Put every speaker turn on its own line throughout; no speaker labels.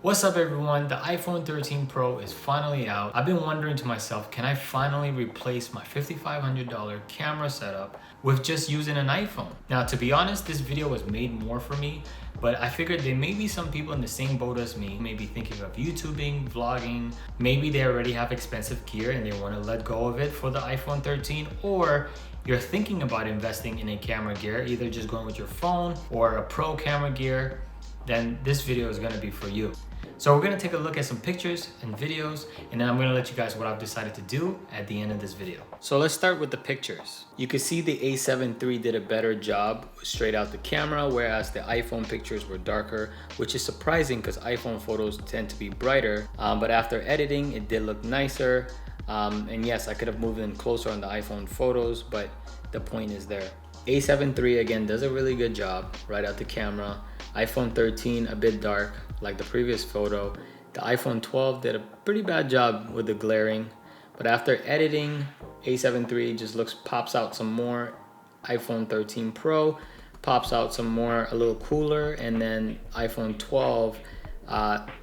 What's up everyone? The iPhone 13 Pro is finally out. I've been wondering to myself, can I finally replace my $5,500 camera setup with just using an iPhone? Now, to be honest, this video was made more for me, but I figured there may be some people in the same boat as me, maybe thinking of YouTubing, vlogging. Maybe they already have expensive gear and they want to let go of it for the iPhone 13, or you're thinking about investing in a camera gear, either just going with your phone or a pro camera gear. Then this video is gonna be for you. So we're gonna take a look at some pictures and videos, and then I'm gonna let you guys what I've decided to do at the end of this video. So let's start with the pictures. You can see the A7 III did a better job straight out the camera, whereas the iPhone pictures were darker, which is surprising because iPhone photos tend to be brighter. But after editing, it did look nicer. And yes, I could have moved in closer on the iPhone photos, but the point is there. A7 III again does a really good job right out the camera. iPhone 13 a bit dark like the previous photo. The iPhone 12 did a pretty bad job with the glaring, but after editing, A7 III just pops out some more. iPhone 13 Pro pops out some more, a little cooler, and then iPhone 12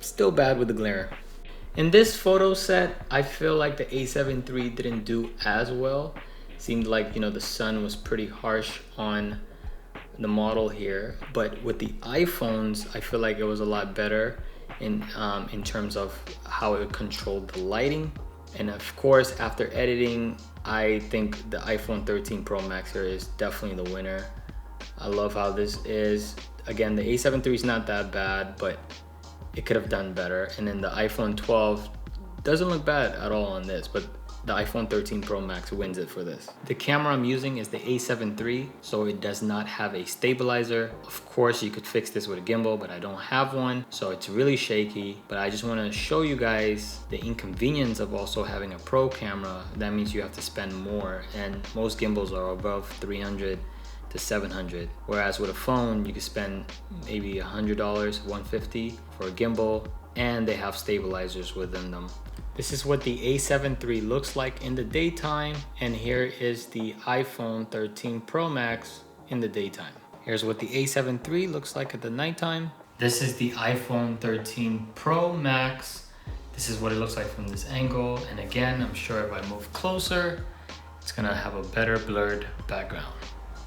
still bad with the glare. In this photo set, I feel like the A7 III didn't do as well. Seemed like, the sun was pretty harsh on the model here, but with the iPhones, I feel like it was a lot better in terms of how it controlled the lighting. And of course, after editing, I think the iPhone 13 Pro Max here is definitely the winner. I love how this is. Again, the A7 III is not that bad, but it could have done better. And then the iPhone 12 doesn't look bad at all on this, but the iPhone 13 Pro Max wins it for this. The camera I'm using is the A7 III, so it does not have a stabilizer. Of course, you could fix this with a gimbal, but I don't have one, so it's really shaky. But I just want to show you guys the inconvenience of also having a pro camera. That means you have to spend more, and most gimbals are above 300 to 700. Whereas with a phone, you can spend maybe $100, $150 for a gimbal, and they have stabilizers within them. This is what the A7 III looks like in the daytime, and here is the iPhone 13 Pro Max in the daytime. Here's what the A7 III looks like at the nighttime. This is the iPhone 13 Pro Max. This is what it looks like from this angle, and again, I'm sure if I move closer, it's gonna have a better blurred background.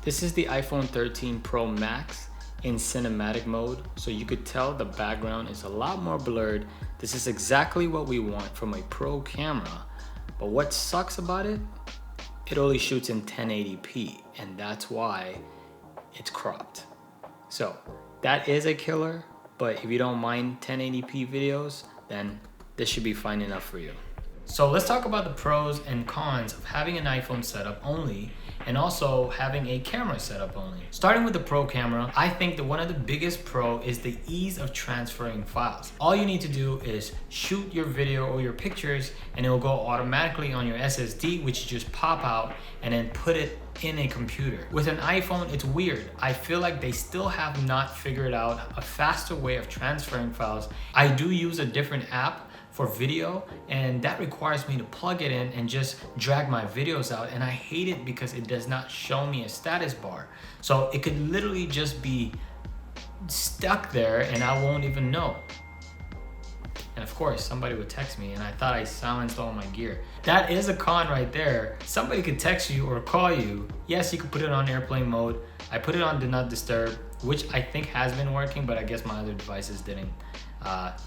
This is the iPhone 13 Pro Max in cinematic mode, so you could tell the background is a lot more blurred. This is exactly what we want from a pro camera, but what sucks about it, it only shoots in 1080p, and that's why it's cropped. So that is a killer, but if you don't mind 1080p videos, then this should be fine enough for you. So let's talk about the pros and cons of having an iPhone setup only and also having a camera setup only. Starting with the pro camera, I think that one of the biggest pro is the ease of transferring files. All you need to do is shoot your video or your pictures and it will go automatically on your SSD, which you just pop out and then put it in a computer. With an iPhone, it's weird. I feel like they still have not figured out a faster way of transferring files. I do use a different app for video, and that requires me to plug it in and just drag my videos out, and I hate it because it does not show me a status bar. So it could literally just be stuck there and I won't even know. And of course, somebody would text me and I thought I silenced all my gear. That is a con right there. Somebody could text you or call you. Yes, you could put it on airplane mode. I put it on Do Not Disturb, which I think has been working, but I guess my other devices didn't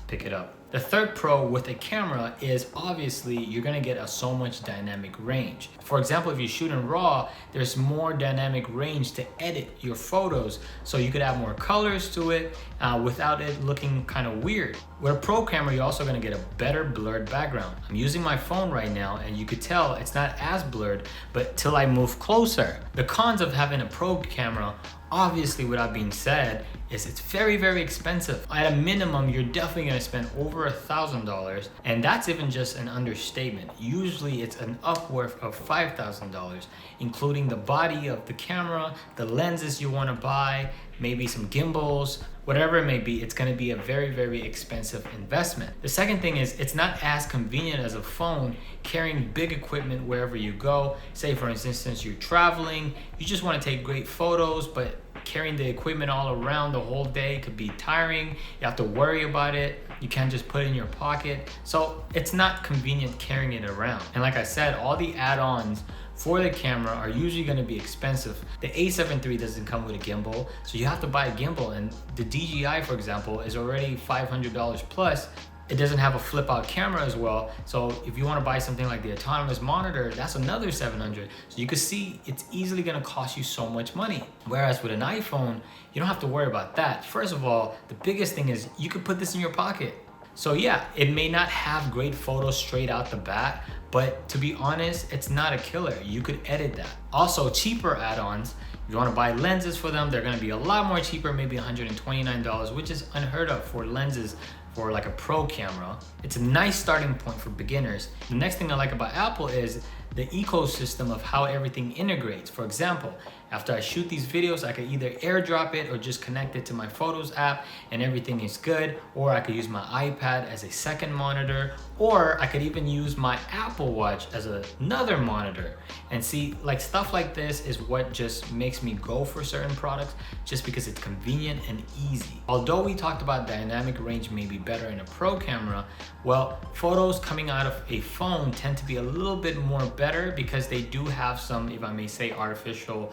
pick it up. The third pro with a camera is obviously you're gonna get so much dynamic range. For example, if you shoot in RAW, there's more dynamic range to edit your photos, so you could add more colors to it without it looking kind of weird. With a pro camera, you're also gonna get a better blurred background. I'm using my phone right now and you could tell it's not as blurred, but till I move closer. The cons of having a pro camera, obviously without being said, is it's very, very expensive. At a minimum, you're definitely gonna spend over $1,000, and that's even just an understatement. Usually it's an upwards of $5,000, including the body of the camera, the lenses you wanna buy, maybe some gimbals, whatever it may be. It's gonna be a very, very expensive investment. The second thing is it's not as convenient as a phone carrying big equipment wherever you go. Say for instance, you're traveling, you just wanna take great photos, but carrying the equipment all around the whole day could be tiring. You have to worry about it. You can't just put it in your pocket. So it's not convenient carrying it around. And like I said, all the add-ons for the camera are usually going to be expensive. The A7 III doesn't come with a gimbal, so you have to buy a gimbal, and the DJI, for example, is already $500 plus. It doesn't have a flip out camera as well. So if you want to buy something like the autonomous monitor, that's another $700. So you can see it's easily going to cost you so much money. Whereas with an iPhone, you don't have to worry about that. First of all, the biggest thing is you could put this in your pocket. So yeah, it may not have great photos straight out the bat, but to be honest, it's not a killer. You could edit that. Also, cheaper add-ons, if you want to buy lenses for them, they're going to be a lot more cheaper, maybe $129, which is unheard of for lenses for like a pro camera. It's a nice starting point for beginners. The next thing I like about Apple is the ecosystem of how everything integrates. For example, after I shoot these videos, I could either airdrop it or just connect it to my Photos app and everything is good, or I could use my iPad as a second monitor, or I could even use my Apple Watch as another monitor. And see, like stuff like this is what just makes me go for certain products, just because it's convenient and easy. Although we talked about dynamic range may be better in a pro camera, well, photos coming out of a phone tend to be a little bit more better because they do have some, if I may say, artificial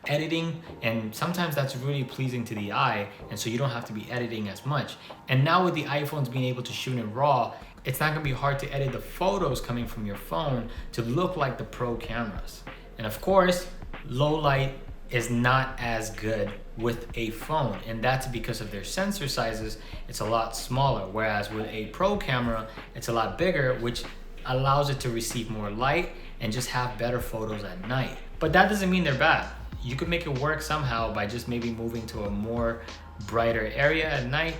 editing, and sometimes that's really pleasing to the eye, and so you don't have to be editing as much. And now with the iPhones being able to shoot in RAW, it's not gonna be hard to edit the photos coming from your phone to look like the pro cameras. And of course, low light is not as good with a phone, and that's because of their sensor sizes. It's a lot smaller, whereas with a pro camera, it's a lot bigger, which allows it to receive more light and just have better photos at night. But that doesn't mean they're bad. You could make it work somehow by just maybe moving to a more brighter area at night.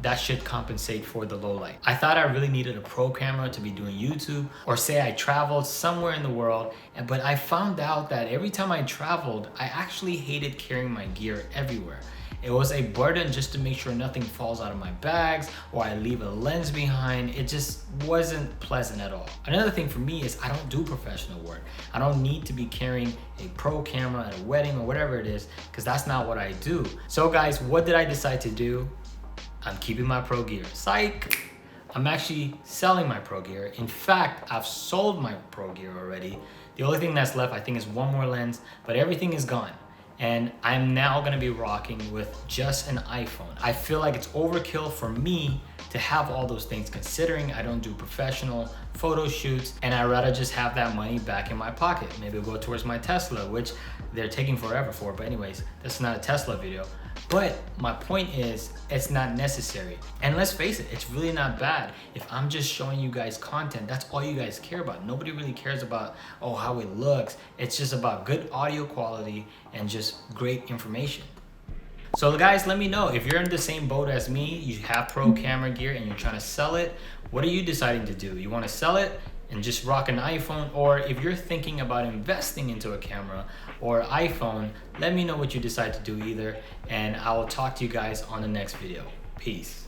That should compensate for the low light. I thought I really needed a pro camera to be doing YouTube, or say I traveled somewhere in the world, but I found out that every time I traveled, I actually hated carrying my gear everywhere. It was a burden just to make sure nothing falls out of my bags or I leave a lens behind. It just wasn't pleasant at all. Another thing for me is I don't do professional work. I don't need to be carrying a pro camera at a wedding or whatever it is, because that's not what I do. So guys, what did I decide to do? I'm keeping my pro gear. Psych! I'm actually selling my pro gear. In fact, I've sold my pro gear already. The only thing that's left, I think, is one more lens, but everything is gone. And I'm now gonna be rocking with just an iPhone. I feel like it's overkill for me to have all those things, considering I don't do professional photo shoots, and I'd rather just have that money back in my pocket. Maybe it'll go towards my Tesla, which they're taking forever for, but anyways, that's not a Tesla video. But my point is, it's not necessary. And let's face it, it's really not bad. If I'm just showing you guys content, that's all you guys care about. Nobody really cares about, oh, how it looks. It's just about good audio quality and just great information. So guys, let me know if you're in the same boat as me, you have pro camera gear and you're trying to sell it. What are you deciding to do? You want to sell it and just rock an iPhone? Or if you're thinking about investing into a camera or iPhone, let me know what you decide to do either, and I will talk to you guys on the next video. Peace.